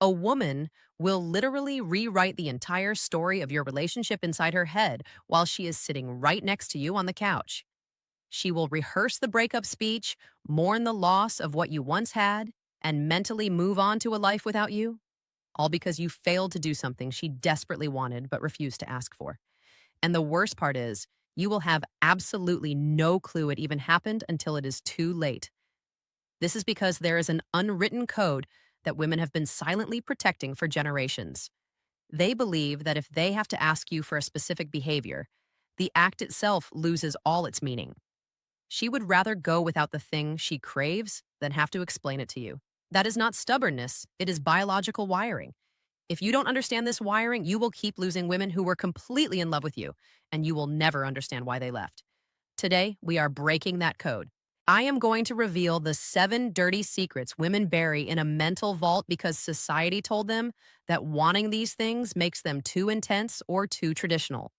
A woman will literally rewrite the entire story of your relationship inside her head while she is sitting right next to you on the couch. She will rehearse the breakup speech, mourn the loss of what you once had, and mentally move on to a life without you, all because you failed to do something she desperately wanted but refused to ask for. And the worst part is, you will have absolutely no clue it even happened until it is too late. This is because there is an unwritten code that women have been silently protecting for generations. They believe that if they have to ask you for a specific behavior, the act itself loses all its meaning. She would rather go without the thing she craves than have to explain it to you. That is not stubbornness, it is biological wiring. If you don't understand this wiring, you will keep losing women who were completely in love with you, and you will never understand why they left. Today, we are breaking that code. I am going to reveal the 7 dirty secrets women bury in a mental vault because society told them that wanting these things makes them too intense or too traditional.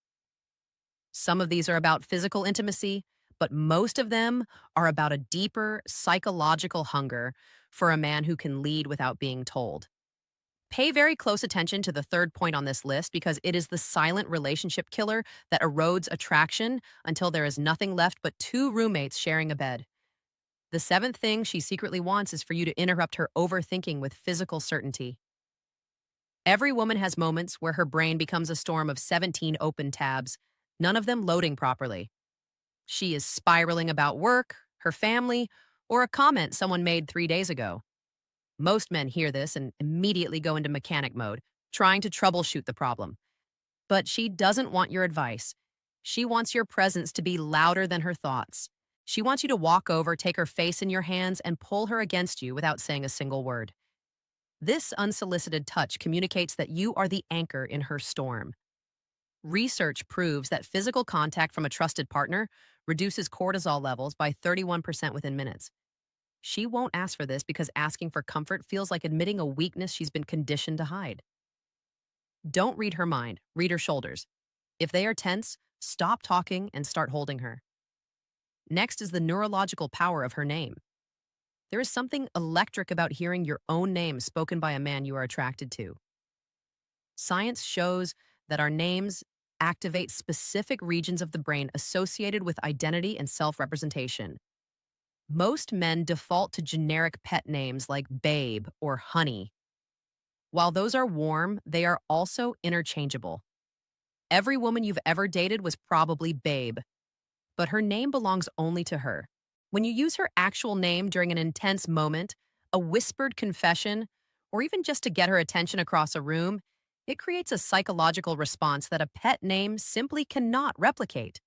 Some of these are about physical intimacy, but most of them are about a deeper psychological hunger for a man who can lead without being told. Pay very close attention to the third point on this list because it is the silent relationship killer that erodes attraction until there is nothing left but 2 roommates sharing a bed. The 7th thing she secretly wants is for you to interrupt her overthinking with physical certainty. Every woman has moments where her brain becomes a storm of 17 open tabs, none of them loading properly. She is spiraling about work, her family, or a comment someone made 3 days ago. Most men hear this and immediately go into mechanic mode, trying to troubleshoot the problem. But she doesn't want your advice. She wants your presence to be louder than her thoughts. She wants you to walk over, take her face in your hands, and pull her against you without saying a single word. This unsolicited touch communicates that you are the anchor in her storm. Research proves that physical contact from a trusted partner reduces cortisol levels by 31% within minutes. She won't ask for this because asking for comfort feels like admitting a weakness she's been conditioned to hide. Don't read her mind, read her shoulders. If they are tense, stop talking and start holding her. Next is the neurological power of her name. There is something electric about hearing your own name spoken by a man you are attracted to. Science shows that our names activate specific regions of the brain associated with identity and self-representation. Most men default to generic pet names like babe or honey. While those are warm, they are also interchangeable. Every woman you've ever dated was probably babe, but her name belongs only to her. When you use her actual name during an intense moment, a whispered confession, or even just to get her attention across a room, it creates a psychological response that a pet name simply cannot replicate.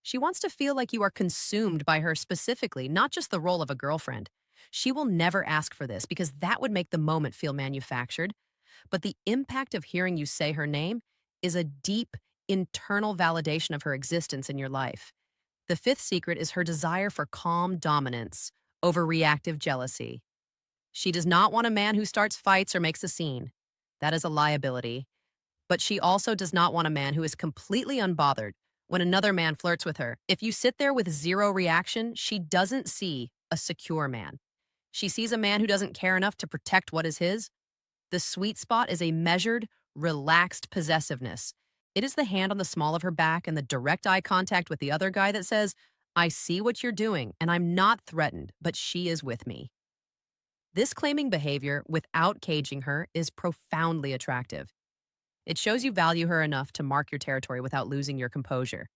She wants to feel like you are consumed by her specifically, not just the role of a girlfriend. She will never ask for this because that would make the moment feel manufactured. But the impact of hearing you say her name is a deep, internal validation of her existence in your life. The 5th secret is her desire for calm dominance over reactive jealousy. She does not want a man who starts fights or makes a scene. That is a liability. But she also does not want a man who is completely unbothered when another man flirts with her. If you sit there with zero reaction, she doesn't see a secure man. She sees a man who doesn't care enough to protect what is his. The sweet spot is a measured, relaxed possessiveness. It is the hand on the small of her back and the direct eye contact with the other guy that says, I see what you're doing and I'm not threatened, but she is with me. This claiming behavior without caging her is profoundly attractive. It shows you value her enough to mark your territory without losing your composure.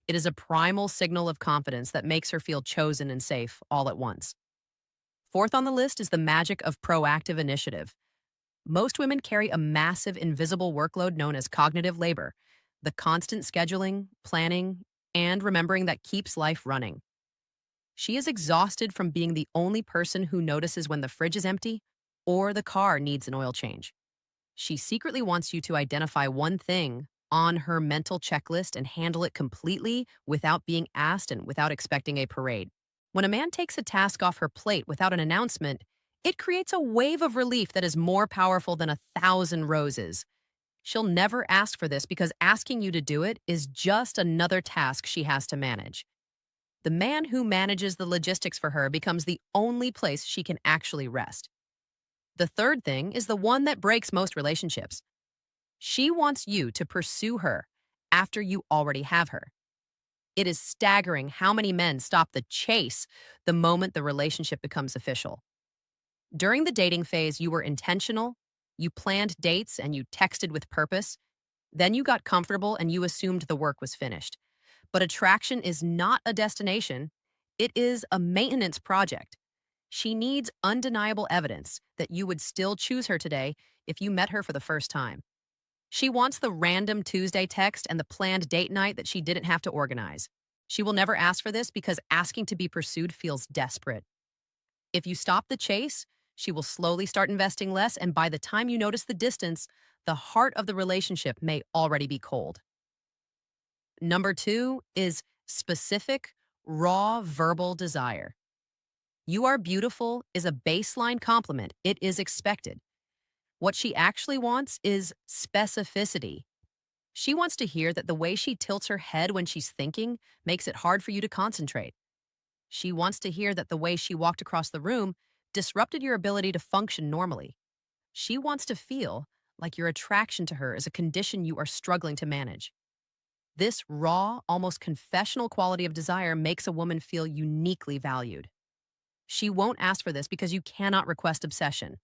It is a primal signal of confidence that makes her feel chosen and safe all at once. 4th on the list is the magic of proactive initiative. Most women carry a massive invisible workload known as cognitive labor, the constant scheduling, planning, and remembering that keeps life running. She is exhausted from being the only person who notices when the fridge is empty or the car needs an oil change. She secretly wants you to identify one thing on her mental checklist and handle it completely without being asked and without expecting a parade. When a man takes a task off her plate without an announcement, it creates a wave of relief that is more powerful than 1,000 roses. She'll never ask for this because asking you to do it is just another task she has to manage. The man who manages the logistics for her becomes the only place she can actually rest. The third thing is the one that breaks most relationships. She wants you to pursue her after you already have her. It is staggering how many men stop the chase the moment the relationship becomes official. During the dating phase, you were intentional, you planned dates, and you texted with purpose. Then you got comfortable and you assumed the work was finished. But attraction is not a destination, it is a maintenance project. She needs undeniable evidence that you would still choose her today if you met her for the first time. She wants the random Tuesday text and the planned date night that she didn't have to organize. She will never ask for this because asking to be pursued feels desperate. If you stop the chase, she will slowly start investing less, and by the time you notice the distance, the heart of the relationship may already be cold. Number two is specific, raw verbal desire. You are beautiful is a baseline compliment. It is expected. What she actually wants is specificity. She wants to hear that the way she tilts her head when she's thinking makes it hard for you to concentrate. She wants to hear that the way she walked across the room disrupted your ability to function normally. She wants to feel like your attraction to her is a condition you are struggling to manage. This raw, almost confessional quality of desire makes a woman feel uniquely valued. She won't ask for this because you cannot request obsession.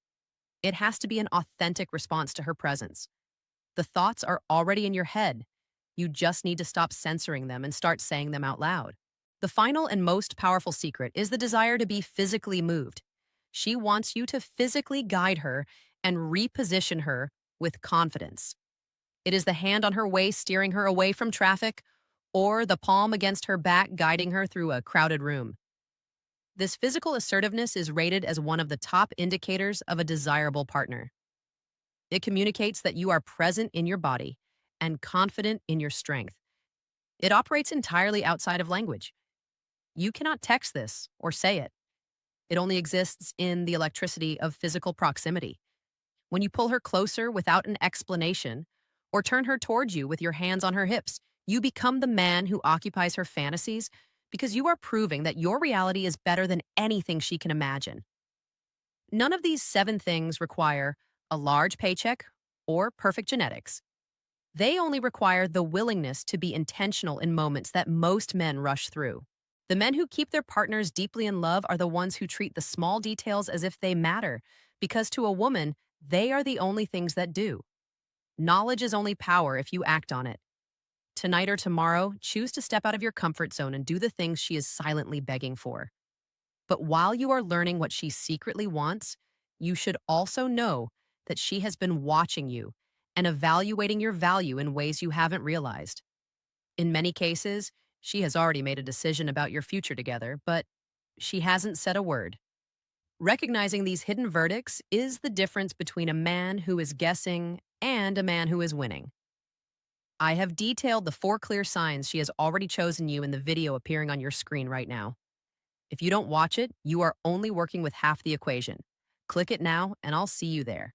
It has to be an authentic response to her presence. The thoughts are already in your head. You just need to stop censoring them and start saying them out loud. The final and most powerful secret is the desire to be physically moved. She wants you to physically guide her and reposition her with confidence. It is the hand on her waist steering her away from traffic, or the palm against her back guiding her through a crowded room. This physical assertiveness is rated as one of the top indicators of a desirable partner. It communicates that you are present in your body and confident in your strength. It operates entirely outside of language. You cannot text this or say it. It only exists in the electricity of physical proximity. When you pull her closer without an explanation, or turn her towards you with your hands on her hips, you become the man who occupies her fantasies because you are proving that your reality is better than anything she can imagine. None of these 7 things require a large paycheck or perfect genetics. They only require the willingness to be intentional in moments that most men rush through. The men who keep their partners deeply in love are the ones who treat the small details as if they matter, because to a woman, they are the only things that do. Knowledge is only power if you act on it. Tonight or tomorrow, choose to step out of your comfort zone and do the things she is silently begging for. But while you are learning what she secretly wants, you should also know that she has been watching you and evaluating your value in ways you haven't realized. In many cases, she has already made a decision about your future together, but she hasn't said a word. Recognizing these hidden verdicts is the difference between a man who is guessing and a man who is winning. I have detailed the 4 clear signs she has already chosen you in the video appearing on your screen right now. If you don't watch it, you are only working with half the equation. Click it now, and I'll see you there.